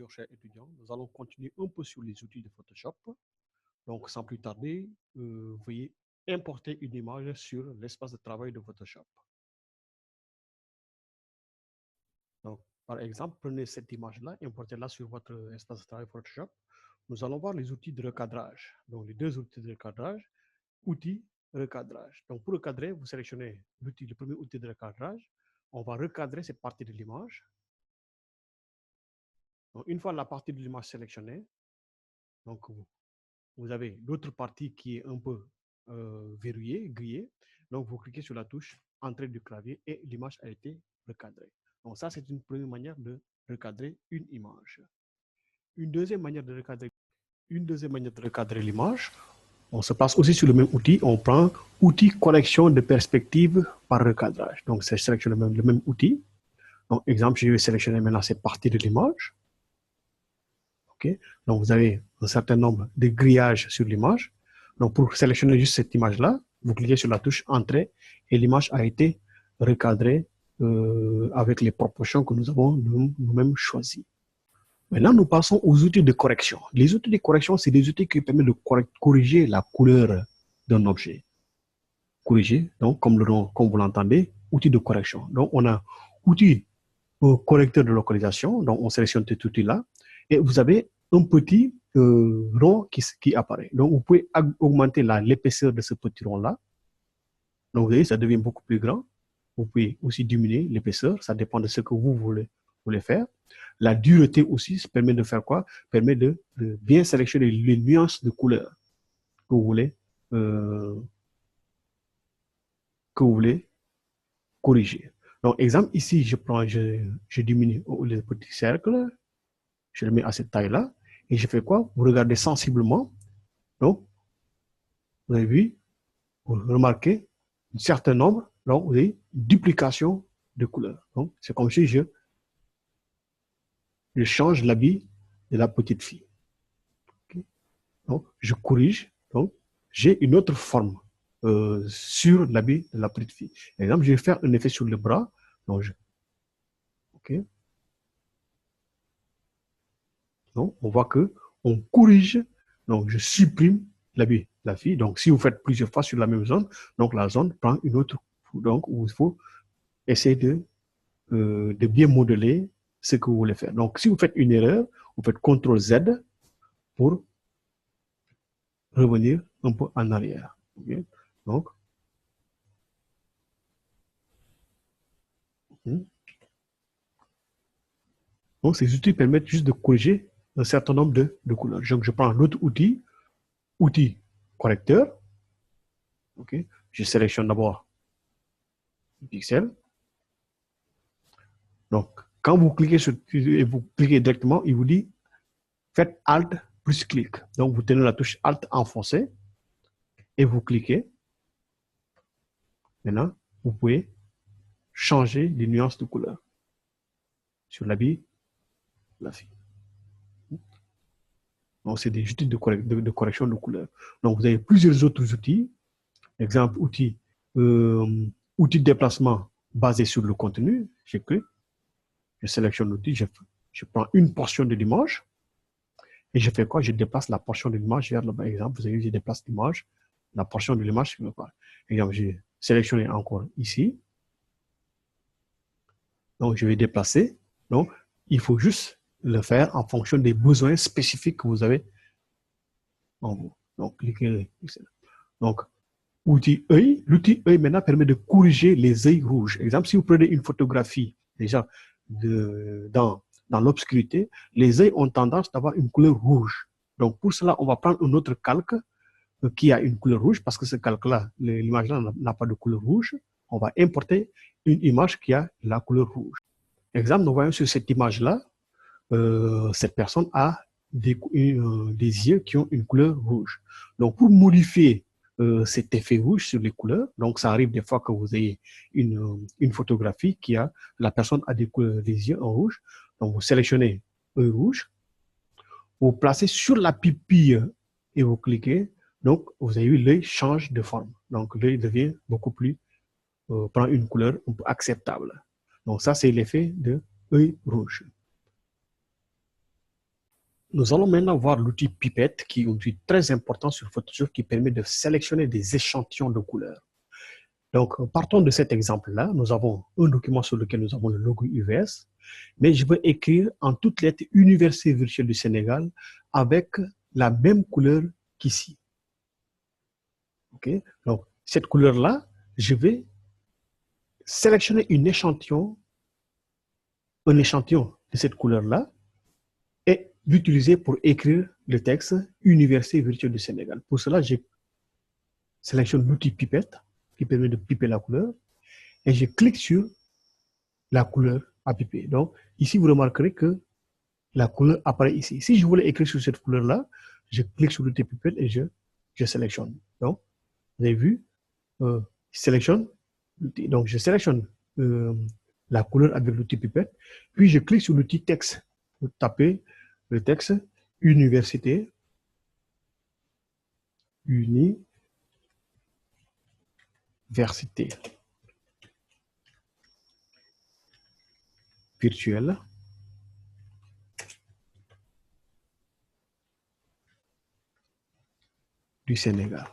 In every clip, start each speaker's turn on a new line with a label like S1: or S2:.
S1: Bonjour chers étudiants, nous allons continuer un peu sur les outils de Photoshop. Donc sans plus tarder, veuillez importer une image sur l'espace de travail de Photoshop. Donc par exemple, prenez cette image-là, importez-la sur votre espace de travail Photoshop. Nous allons voir les outils de recadrage. Donc les deux outils de recadrage, outils, recadrage. Donc pour recadrer, vous sélectionnez le premier outil de recadrage. On va recadrer cette partie de l'image. Donc une fois la partie de l'image sélectionnée, donc vous avez l'autre partie qui est un peu verrouillée, grillée. Donc, vous cliquez sur la touche Entrée du clavier et l'image a été recadrée. Donc, ça, c'est une première manière de recadrer une image. Une deuxième manière de recadrer l'image, on se place aussi sur le même outil. On prend outil correction de perspective par recadrage. Donc, c'est sélectionner le même outil. Donc, exemple, je vais sélectionner maintenant cette partie de l'image. Okay. Donc, vous avez un certain nombre de grillages sur l'image. Donc, pour sélectionner juste cette image-là, vous cliquez sur la touche Entrée et l'image a été recadrée avec les proportions que nous avons nous-mêmes choisies. Maintenant, nous passons aux outils de correction. Les outils de correction, c'est des outils qui permettent de corriger la couleur d'un objet. Corriger, donc, comme vous l'entendez, outil de correction. Donc, on a outil correcteur de localisation. Donc, on sélectionne cet outil-là. Et vous avez un petit rond qui apparaît. Donc, vous pouvez augmenter l'épaisseur de ce petit rond-là. Donc, vous voyez, ça devient beaucoup plus grand. Vous pouvez aussi diminuer l'épaisseur. Ça dépend de ce que vous voulez faire. La dureté aussi, ça permet de faire quoi? Permet de bien sélectionner les nuances de couleur que vous voulez corriger. Donc, exemple, ici, je diminue le petit cercle. Je le mets à cette taille-là. Et je fais quoi? Vous regardez sensiblement. Donc, vous avez vu, vous remarquez un certain nombre. Donc, vous avez duplication de couleurs. Donc, c'est comme si je change l'habit de la petite fille. Okay. Donc, je corrige. Donc, j'ai une autre forme sur l'habit de la petite fille. Par exemple, je vais faire un effet sur le bras. Donc, OK. Donc, on voit que on corrige. Donc, je supprime l'habit de la fille. Donc, si vous faites plusieurs fois sur la même zone, donc la zone prend une autre. Donc, où il faut essayer de bien modeler ce que vous voulez faire. Donc, si vous faites une erreur, vous faites CTRL-Z pour revenir un peu en arrière. Okay? Donc, ces outils permettent juste de corriger un certain nombre de couleurs. Donc, je prends l'autre outil, outil correcteur. Okay? Je sélectionne d'abord le pixel. Donc, quand vous cliquez directement, il vous dit faites Alt plus clic. Donc, vous tenez la touche Alt enfoncée et vous cliquez. Maintenant, vous pouvez changer les nuances de couleur sur l'habit de la fille. Donc, c'est des outils de correction de couleur. Donc, vous avez plusieurs autres outils. Exemple, outil de déplacement basé sur le contenu. Je clique, je sélectionne l'outil, je prends une portion de l'image et je fais quoi? Je déplace la portion de l'image vers le bas. Exemple, vous avez vu, je déplace l'image, la portion de l'image sur le bas. Exemple, j'ai sélectionné encore ici. Donc, je vais déplacer. Donc, il faut juste le faire en fonction des besoins spécifiques que vous avez en vous. Donc, cliquez. Donc, l'outil œil maintenant permet de corriger les œils rouges. Exemple, si vous prenez une photographie déjà dans l'obscurité, les œils ont tendance d'avoir une couleur rouge. Donc, pour cela, on va prendre un autre calque qui a une couleur rouge parce que ce calque-là, l'image-là n'a pas de couleur rouge. On va importer une image qui a la couleur rouge. Exemple, nous voyons sur cette image-là, cette personne a des yeux qui ont une couleur rouge. Donc, pour modifier cet effet rouge sur les couleurs, donc ça arrive des fois que vous ayez une photographie qui a, la personne a des yeux en rouge. Donc, vous sélectionnez œil rouge, vous placez sur la pupille et vous cliquez. Donc, vous avez vu, l'œil change de forme. Donc, l'œil devient beaucoup plus, prend une couleur un peu acceptable. Donc, ça, c'est l'effet de œil rouge. Nous allons maintenant voir l'outil pipette, qui est un outil très important sur Photoshop qui permet de sélectionner des échantillons de couleurs. Donc, partons de cet exemple-là. Nous avons un document sur lequel nous avons le logo UVS, mais je vais écrire en toutes lettres Université virtuelle du Sénégal avec la même couleur qu'ici. OK? Donc, cette couleur-là, je vais sélectionner un échantillon de cette couleur-là et l'utiliser pour écrire le texte Université virtuelle du Sénégal. Pour cela, je sélectionne l'outil pipette qui permet de piper la couleur et je clique sur la couleur à piper. Donc, ici, vous remarquerez que la couleur apparaît ici. Si je voulais écrire sur cette couleur-là, je clique sur l'outil pipette et je sélectionne. Donc, vous avez vu, je sélectionne l'outil. Donc, je sélectionne la couleur avec l'outil pipette, puis je clique sur l'outil texte pour taper le texte Université virtuelle du Sénégal.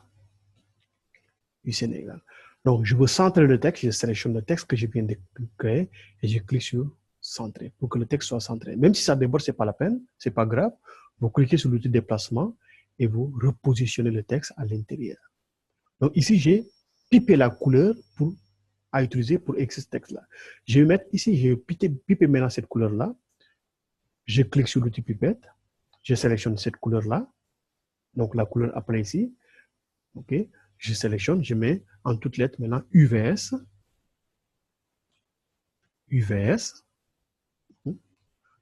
S1: Donc, je veux centrer le texte, je sélectionne le texte que je viens de créer et je clique sur centrer pour que le texte soit centré. Même si ça déborde, ce n'est pas la peine, ce n'est pas grave. Vous cliquez sur l'outil déplacement et vous repositionnez le texte à l'intérieur. Donc, ici, j'ai pipé la couleur à utiliser pour écrire ce texte-là. Je vais mettre ici, je vais piper maintenant cette couleur-là. Je clique sur l'outil pipette, je sélectionne cette couleur-là. Donc, la couleur apparaît ici. OK. Je sélectionne, je mets en toutes lettres maintenant UVS.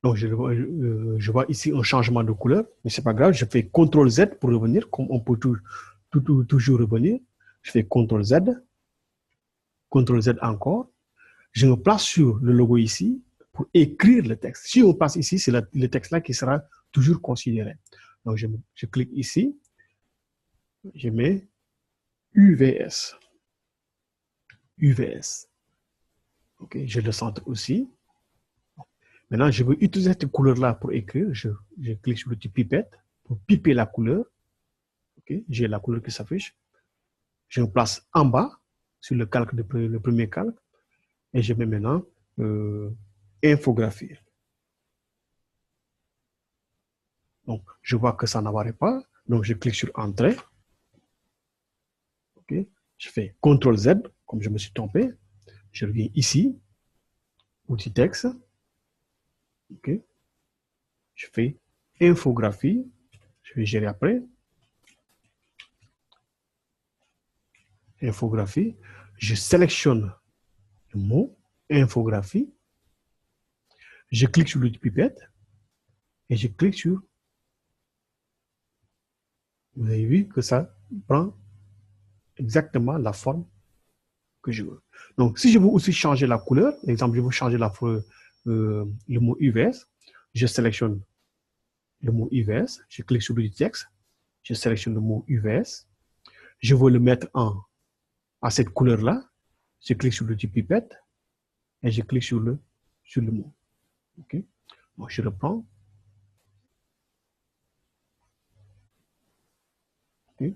S1: Donc, je vois ici un changement de couleur, mais ce n'est pas grave. Je fais CTRL Z pour revenir, comme on peut toujours revenir. Je fais CTRL Z encore. Je me place sur le logo ici pour écrire le texte. Si on passe ici, c'est le texte-là qui sera toujours considéré. Donc, je clique ici. Je mets UVS. OK, je le centre aussi. Maintenant, je veux utiliser cette couleur-là pour écrire. Je clique sur l'outil pipette pour piper la couleur. OK, j'ai la couleur qui s'affiche. Je me place en bas sur le calque, le premier calque. Et je mets maintenant infographie. Donc, je vois que ça n'apparaît pas. Donc, je clique sur Entrée. OK, je fais CTRL Z, comme je me suis trompé. Je reviens ici, outil texte. OK. Je fais infographie. Je vais gérer après. Infographie. Je sélectionne le mot infographie. Je clique sur l'outil pipette et je clique sur. Vous avez vu que ça prend exactement la forme que je veux. Donc, si je veux aussi changer la couleur, par exemple, je veux changer le mot UVS, je sélectionne le mot UVS, je clique sur l'outil texte, je sélectionne le mot UVS, je veux le mettre à cette couleur-là, je clique sur l'outil pipette et je clique sur le mot. OK? Bon, je reprends. OK.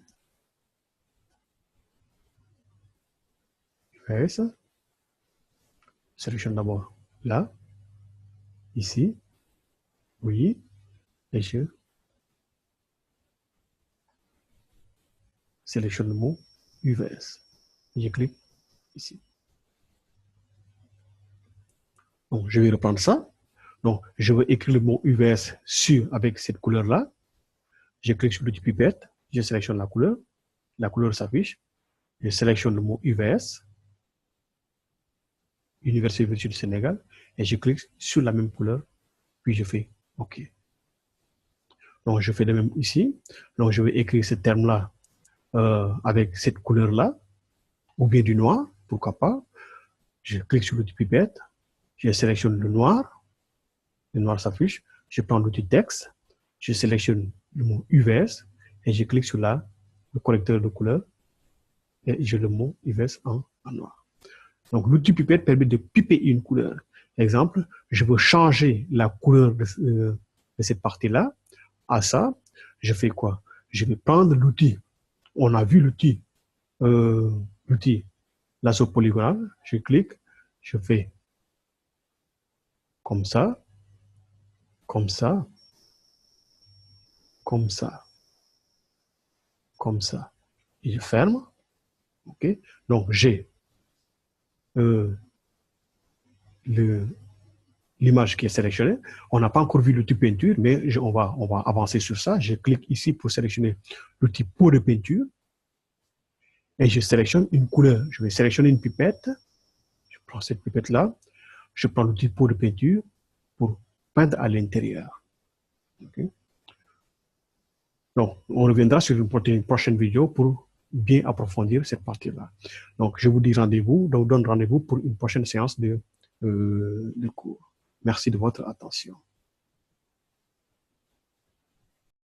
S1: UVS. Sélectionne d'abord là, ici, oui, et je sélectionne le mot UVS. Je clique ici. Donc, je vais reprendre ça. Donc, je veux écrire le mot UVS avec cette couleur-là. Je clique sur l'outil pipette, je sélectionne la couleur s'affiche. Je sélectionne le mot UVS, Université virtuelle du Sénégal, et je clique sur la même couleur, puis je fais OK. Donc, je fais de même ici. Donc, je vais écrire ce terme-là avec cette couleur-là, ou bien du noir, pourquoi pas. Je clique sur l'outil pipette, je sélectionne le noir s'affiche, je prends l'outil texte, je sélectionne le mot UVS et je clique sur le correcteur de couleur et j'ai le mot UVS en noir. Donc, l'outil pipette permet de piper une couleur. Exemple, je veux changer la couleur de cette partie-là. à ça, je fais quoi? Je vais prendre l'outil. On a vu l'outil, lasso polygonal. Je clique, je fais comme ça, comme ça, comme ça, comme ça. Et je ferme. OK? Donc, j'ai l'image qui est sélectionnée. On n'a pas encore vu l'outil peinture, mais on va avancer sur ça. Je clique ici pour sélectionner l'outil pot de peinture et je sélectionne une couleur. Je vais sélectionner une pipette. Je prends cette pipette-là. Je prends l'outil pot de peinture pour peindre à l'intérieur. Okay? Donc, on reviendra sur une prochaine vidéo pour bien approfondir cette partie-là. Donc, je vous dis rendez-vous, donc donne rendez-vous pour une prochaine séance de cours. Merci de votre attention.